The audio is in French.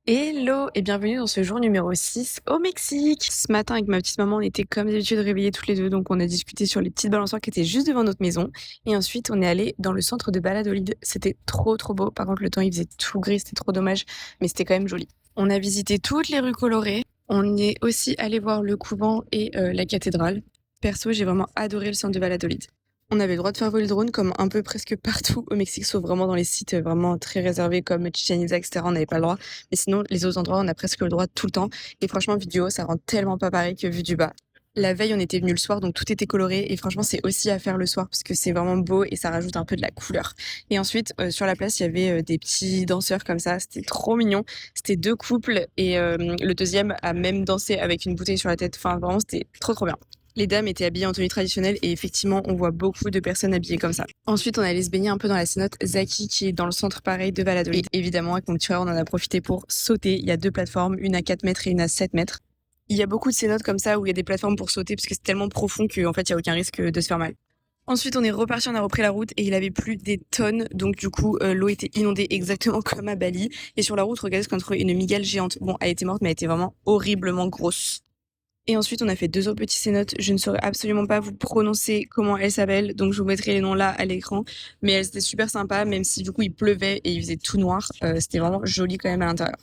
Hello et bienvenue dans ce jour numéro 6 au Mexique. Ce matin avec ma petite maman, on était comme d'habitude réveillés toutes les deux, donc on a discuté sur les petites balançoires qui étaient juste devant notre maison. Et ensuite, on est allé dans le centre de Valladolid. C'était trop beau. Par contre, le temps il faisait tout gris, c'était trop dommage, mais c'était quand même joli. On a visité toutes les rues colorées. On est aussi allé voir le couvent et la cathédrale. Perso, j'ai vraiment adoré le centre de Valladolid. On avait le droit de faire voler le drone comme un peu presque partout au Mexique, sauf vraiment dans les sites vraiment très réservés comme Chichén Itzá, etc. On n'avait pas le droit. Mais sinon, les autres endroits, on a presque le droit tout le temps. Et franchement, vidéo, ça rend tellement pas pareil que vu du bas. La veille, on était venu le soir, donc tout était coloré. Et franchement, c'est aussi à faire le soir parce que c'est vraiment beau et ça rajoute un peu de la couleur. Et ensuite, sur la place, il y avait des petits danseurs comme ça. C'était trop mignon. C'était deux couples et le deuxième a même dansé avec une bouteille sur la tête. Enfin, vraiment, c'était trop bien. Les dames étaient habillées en tenue traditionnelle et effectivement, on voit beaucoup de personnes habillées comme ça. Ensuite, on est allé se baigner un peu dans la cénote Zaki qui est dans le centre pareil de Valladolid. Et évidemment, avec mon petit frère, on en a profité pour sauter. Il y a deux plateformes, une à 4 mètres et une à 7 mètres. Il y a beaucoup de cénotes comme ça où il y a des plateformes pour sauter parce que c'est tellement profond qu'en fait, il n'y a aucun risque de se faire mal. Ensuite, on est reparti, on a repris la route et il avait plu des tonnes. Donc, du coup, l'eau était inondée exactement comme à Bali. Et sur la route, regardez ce qu'on a trouvé, une migale géante. Bon, elle était morte, mais elle était vraiment horriblement grosse. Et ensuite, on a fait deux autres petits cénotes. Je ne saurais absolument pas vous prononcer comment elles s'appellent, donc je vous mettrai les noms là à l'écran. Mais elles étaient super sympas, même si du coup il pleuvait et il faisait tout noir. C'était vraiment joli quand même à l'intérieur.